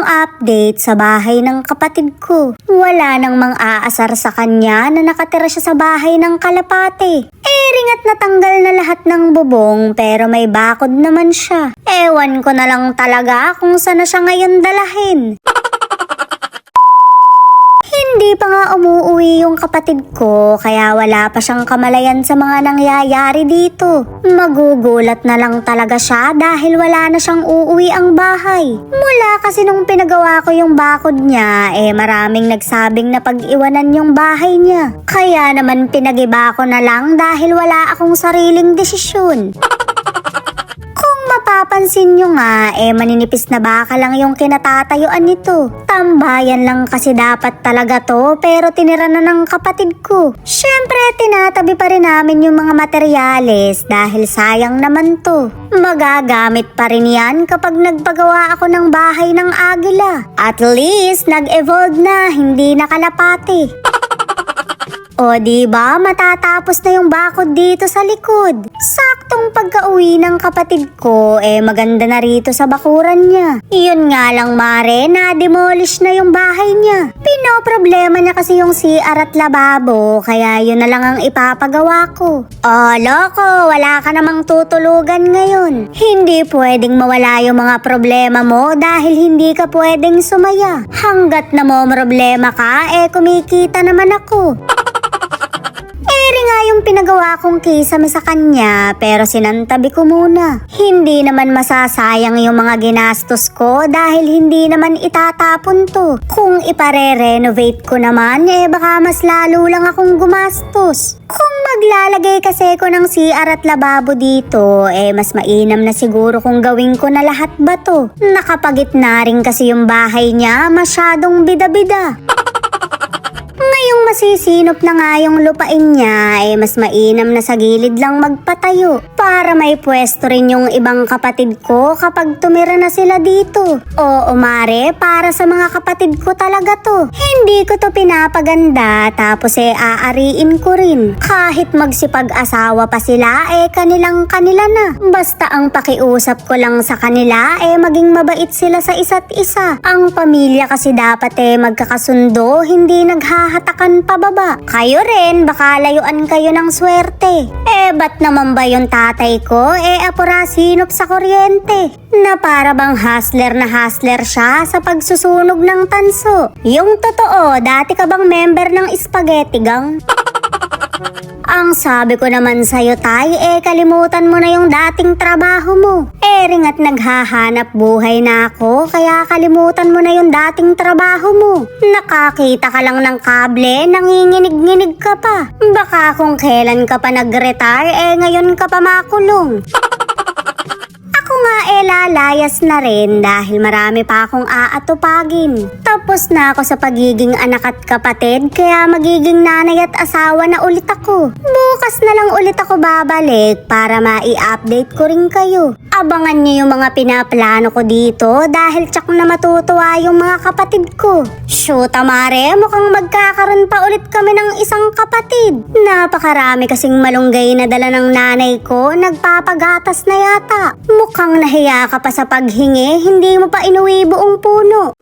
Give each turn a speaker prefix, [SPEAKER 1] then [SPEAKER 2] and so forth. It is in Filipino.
[SPEAKER 1] update sa bahay ng kapatid ko. Wala nang mang-aasar sa kanya na nakatira siya sa bahay ng kalapate. Ringat na tanggal na lahat ng bubong pero may bakod naman siya. Ewan ko na lang talaga kung saan na siya ngayon dalahin. Hindi pa nga umuuwi yung kapatid ko kaya wala pa siyang kamalayan sa mga nangyayari dito. Magugulat na lang talaga siya dahil wala na siyang uuwi ang bahay. Mula kasi nung pinagawa ko yung bakod niya, maraming nagsabing na pag-iwanan yung bahay niya. Kaya naman pinagiba ko na lang dahil wala akong sariling desisyon. Mapapansin nyo nga, maninipis na baka lang yung kinatatayuan nito. Tambayan lang kasi dapat talaga to, pero tinira na ng kapatid ko. Syempre, tinatabi pa rin namin yung mga materyales dahil sayang naman to. Magagamit pa rin yan kapag nagpagawa ako ng bahay ng agila. At least, nag-evolve na, hindi nakalapati. O diba, matatapos na yung bakod dito sa likod. Saktong pagka-uwi ng kapatid ko, maganda na rito sa bakuran niya. Yun nga lang mare, na-demolish na yung bahay niya. Pinoproblema niya kasi yung CR at lababo, kaya yun na lang ang ipapagawa ko. Oh, loko, wala ka namang tutulugan ngayon. Hindi pwedeng mawala yung mga problema mo dahil hindi ka pwedeng sumaya. Hanggat na mo problema ka, kumikita naman ako. Nga yung pinagawa kong kisame sa kanya pero sinantabi ko muna. Hindi naman masasayang yung mga ginastos ko dahil hindi naman itatapon to. Kung ipare-renovate ko naman, baka mas lalo lang akong gumastos. Kung maglalagay kasi ko ng CR at lababo dito, mas mainam na siguro kung gawin ko na lahat ba to. Nakapagitna rin kasi yung bahay niya, masyadong bida-bida. Ngayong masisinop na nga yung lupain niya, mas mainam na sa gilid lang magpatayo para may pwesto rin yung ibang kapatid ko kapag tumira na sila dito. Oo mare, para sa mga kapatid ko talaga to. Hindi ko to pinapaganda tapos aariin ko rin. Kahit magsipag-asawa pa sila, kanilang kanila na. Basta ang pakiusap ko lang sa kanila, maging mabait sila sa isa't isa. Ang pamilya kasi dapat magkakasundo, hindi naghahatakan pababa. Kayo rin, baka layuan kayo ng swerte. Ba't naman ba yung tatay ko, apura sinop sa kuryente? Na para bang hustler na hustler siya sa pagsusunog ng tanso. Yung totoo, dati ka bang member ng spaghetti gang? Ang sabi ko naman sa'yo tay, kalimutan mo na yung dating trabaho mo. Ringat naghahanap buhay na ako, kaya kalimutan mo na yung dating trabaho mo. Nakakita ka lang ng kable, nanginginig-nginig ka pa. Baka kung kailan ka pa nag-retire, ngayon ka pa makulong. Ako nga lalayas na rin dahil marami pa akong aatupagin. Tapos na ako sa pagiging anak at kapatid kaya magiging nanay at asawa na ulit ako. Bukas na lang ulit ako babalik para mai-update ko rin kayo. Abangan niyo yung mga pinaplano ko dito dahil tsak na matutuwa yung mga kapatid ko. Shoot amare, mukhang magkakaroon pa ulit kami ng isang kapatid. Napakarami kasing malunggay na dala ng nanay ko, nagpapagatas na yata. Mukhang nahiya ka pa sa paghingi, hindi mo pa inuwi buong puno.